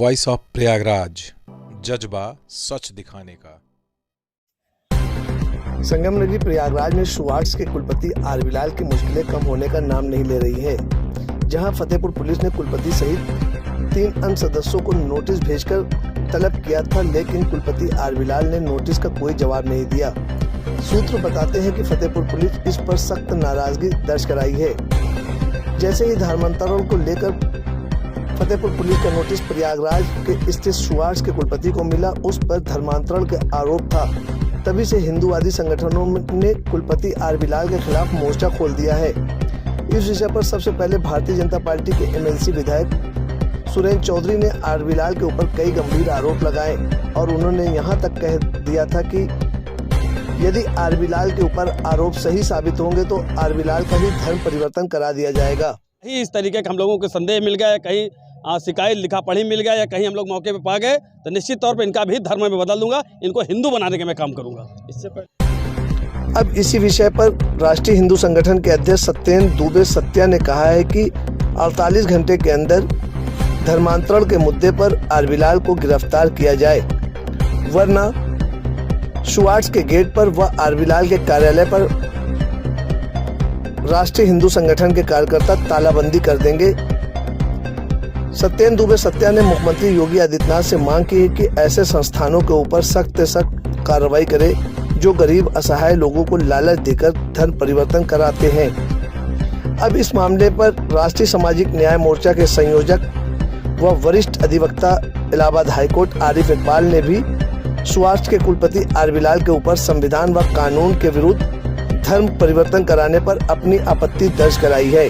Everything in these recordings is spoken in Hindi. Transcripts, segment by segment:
वॉइस ऑफ प्रयागराज, जज्बा सच दिखाने का। संगम नदी प्रयागराज में शुआर्ट्स के कुलपति आर बिलाल की मुश्किलें कम होने का नाम नहीं ले रही है। जहां फतेहपुर पुलिस ने कुलपति सहित 3 अन्य सदस्यों को नोटिस भेजकर तलब किया था, लेकिन कुलपति आर बिलाल ने नोटिस का कोई जवाब नहीं दिया। सूत्र बताते हैं कि फतेहपुर पुलिस इस पर सख्त नाराजगी दर्ज कराई है। जैसे ही धर्मांतरण को लेकर फतेहपुर पुलिस का नोटिस प्रयागराज के स्थित शुआर्ट्स के कुलपति को मिला, उस पर धर्मांतरण के आरोप था। तभी से हिंदूवादी संगठनों ने कुलपति आर बिलाल के खिलाफ मोर्चा खोल दिया है। इस विषय पर सबसे पहले भारतीय जनता पार्टी के एमएलसी विधायक सुरेंद्र चौधरी ने आर बिलाल के ऊपर कई गंभीर आरोप लगाए और उन्होंने यहां तक कह दिया था कि यदि आर बिलाल के ऊपर आरोप सही साबित होंगे तो आर बिलाल का ही धर्म परिवर्तन करा दिया जाएगा। इस तरीके का हम लोगों को संदेह मिल गया, कहीं शिकायत लिखा पढ़ी मिल गया या कहीं हम लोग मौके पे पा गए तो निश्चित तौर पे इनका भी धर्म में बदल दूंगा, इनको हिंदू बनाने के मैं काम करूंगा। इससे पहले अब इसी विषय पर राष्ट्रीय हिंदू संगठन के अध्यक्ष सत्येंद्र दुबे सत्या ने कहा है कि 48 घंटे के अंदर धर्मांतरण के मुद्दे पर आर बिलाल को गिरफ्तार किया जाए, वरना शुआर्ट्स के गेट पर व आर बिलाल के कार्यालय पर राष्ट्रीय हिंदू संगठन के कार्यकर्ता तालाबंदी कर देंगे। सत्येंद्र दुबे सत्या ने मुख्यमंत्री योगी आदित्यनाथ से मांग की है कि ऐसे संस्थानों के ऊपर सख्त से सख्त कार्रवाई करे जो गरीब असहाय लोगों को लालच देकर धर्म परिवर्तन कराते हैं। अब इस मामले पर राष्ट्रीय सामाजिक न्याय मोर्चा के संयोजक व वरिष्ठ अधिवक्ता इलाहाबाद हाईकोर्ट आरिफ इकबाल ने भी शुआर्ट्स के कुलपति आर बिलाल के ऊपर संविधान व कानून के विरुद्ध धर्म परिवर्तन कराने पर अपनी आपत्ति दर्ज कराई है।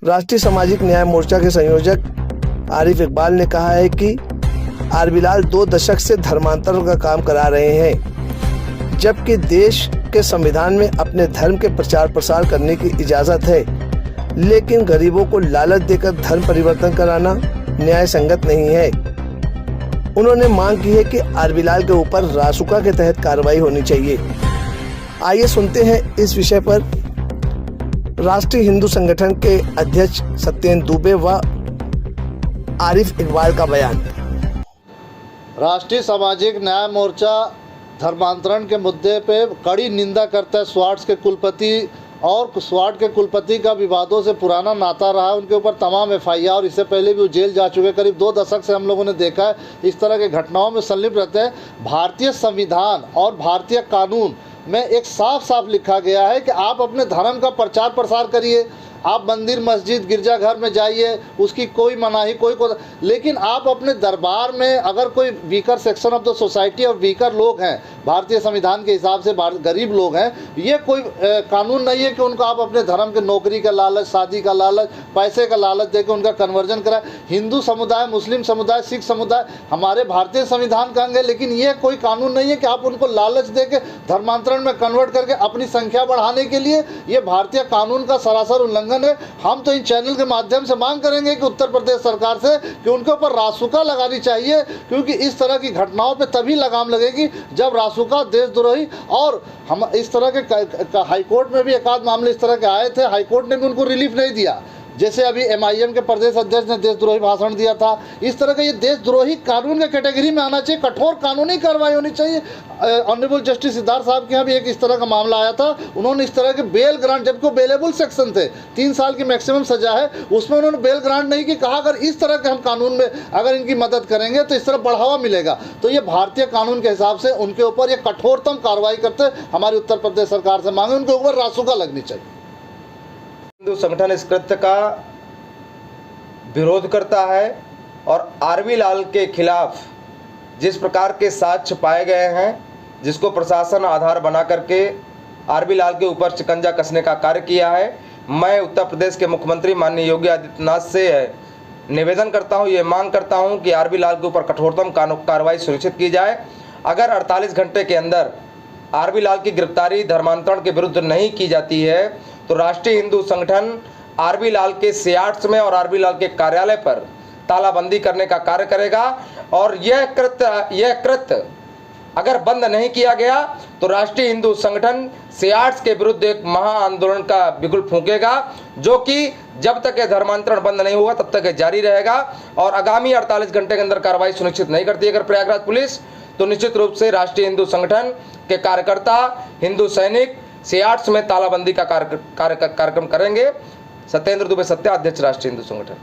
राष्ट्रीय सामाजिक न्याय मोर्चा के संयोजक आरिफ इकबाल ने कहा है कि आर बिलाल 2 दशक से धर्मांतरण का काम करा रहे हैं, जबकि देश के संविधान में अपने धर्म के प्रचार प्रसार करने की इजाजत है, लेकिन गरीबों को लालच देकर धर्म परिवर्तन कराना न्याय संगत नहीं है। उन्होंने मांग की है कि आर बिलाल के ऊपर रासुका के तहत कार्रवाई होनी चाहिए। आइए सुनते हैं इस विषय पर राष्ट्रीय हिंदू संगठन के अध्यक्ष सत्येंद्र दुबे व आरिफ इकबाल का बयान। राष्ट्रीय सामाजिक न्याय मोर्चा धर्मांतरण के मुद्दे पे कड़ी निंदा करता है। शुआर्ट्स के कुलपति और शुआर्ट्स के कुलपति का विवादों से पुराना नाता रहा है। उनके ऊपर तमाम एफआईआर और इससे पहले भी वो जेल जा चुके। करीब 2 दशक से हम लोगों ने देखा है इस तरह के घटनाओं में संलिप्त रहते हैं। भारतीय संविधान और भारतीय कानून में एक साफ साफ लिखा गया है कि आप अपने धर्म का प्रचार प्रसार करिए, आप मंदिर मस्जिद गिरजाघर में जाइए, उसकी कोई मनाही लेकिन आप अपने दरबार में अगर कोई weaker section of the society और वीकर लोग हैं, भारतीय संविधान के हिसाब से गरीब लोग हैं, ये कोई कानून नहीं है कि उनको आप अपने धर्म के नौकरी का लालच, शादी का लालच, पैसे का लालच देकर उनका कन्वर्जन कराए। हिंदू समुदाय, मुस्लिम समुदाय, सिख समुदाय हमारे भारतीय संविधान का अंग है, लेकिन ये कोई कानून नहीं है कि आप उनको लालच देकर धर्मांतरण में कन्वर्ट करके अपनी संख्या बढ़ाने के लिए, ये भारतीय कानून का सरासर उल्लंघन है। हम तो इन चैनल के माध्यम से मांग करेंगे कि उत्तर प्रदेश सरकार से कि उनके ऊपर रासुका लगानी चाहिए, क्योंकि इस तरह की घटनाओं पे तभी लगाम लगेगी जब रासुका देशद्रोही और हम इस तरह के हाईकोर्ट में भी एक आध मामले इस तरह के आए थे, हाईकोर्ट ने भी उनको रिलीफ नहीं दिया। जैसे अभी एमआईएम के प्रदेश अध्यक्ष ने देशद्रोही भाषण दिया था। इस तरह का ये देशद्रोही कानून के कैटेगरी में आना चाहिए, कठोर कानूनी कार्रवाई होनी चाहिए। ऑनरेबल जस्टिस सिद्धार्थ साहब के यहाँ भी एक इस तरह का मामला आया था। उन्होंने इस तरह के बेल ग्रांट, जबकि बेलेबल सेक्शन थे, 3 साल की मैक्सिमम सजा है, उसमें उन्होंने बेल ग्रांट नहीं की। कहा अगर इस तरह के हम कानून में अगर इनकी मदद करेंगे तो इस तरह बढ़ावा मिलेगा। तो ये भारतीय कानून के हिसाब से उनके ऊपर ये कठोरतम कार्रवाई करते हमारी उत्तर प्रदेश सरकार से मांगे, उनके ऊपर रासुका लगनी चाहिए। हिंदू संगठन इस कृत्य का विरोध करता है और आर बिलाल के खिलाफ जिस प्रकार के साक्ष्य पाए गए हैं, जिसको प्रशासन आधार बना करके आर बिलाल के ऊपर शिकंजा कसने का कार्य किया है, मैं उत्तर प्रदेश के मुख्यमंत्री माननीय योगी आदित्यनाथ से निवेदन करता हूं, ये मांग करता हूं कि आर बिलाल के ऊपर कठोरतम कार्रवाई सुनिश्चित की जाए। अगर 48 घंटे के अंदर आर बिलाल की गिरफ्तारी धर्मांतरण के विरुद्ध नहीं की जाती है तो राष्ट्रीय हिंदू संगठन आर बिलाल के शुआर्ट्स में और आर बिलाल के कार्यालय पर तालाबंदी करने का कार्य करेगा। और यह कृत्य अगर बंद नहीं किया गया तो राष्ट्रीय हिंदू संगठन सियाट्स के विरुद्ध एक महा आंदोलन का बिगुल फूंकेगा, जो कि जब तक ये धर्मांतरण बंद नहीं होगा तब तक ये जारी रहेगा। और आगामी 48 घंटे के अंदर कार्रवाई सुनिश्चित नहीं करती अगर प्रयागराज पुलिस, तो निश्चित रूप से राष्ट्रीय हिंदू संगठन के कार्यकर्ता, हिंदू सैनिक सियाट्स में तालाबंदी का कार्यक्रम करेंगे। सत्येंद्र दुबे, सत्या, अध्यक्ष राष्ट्रीय हिंदू संगठन।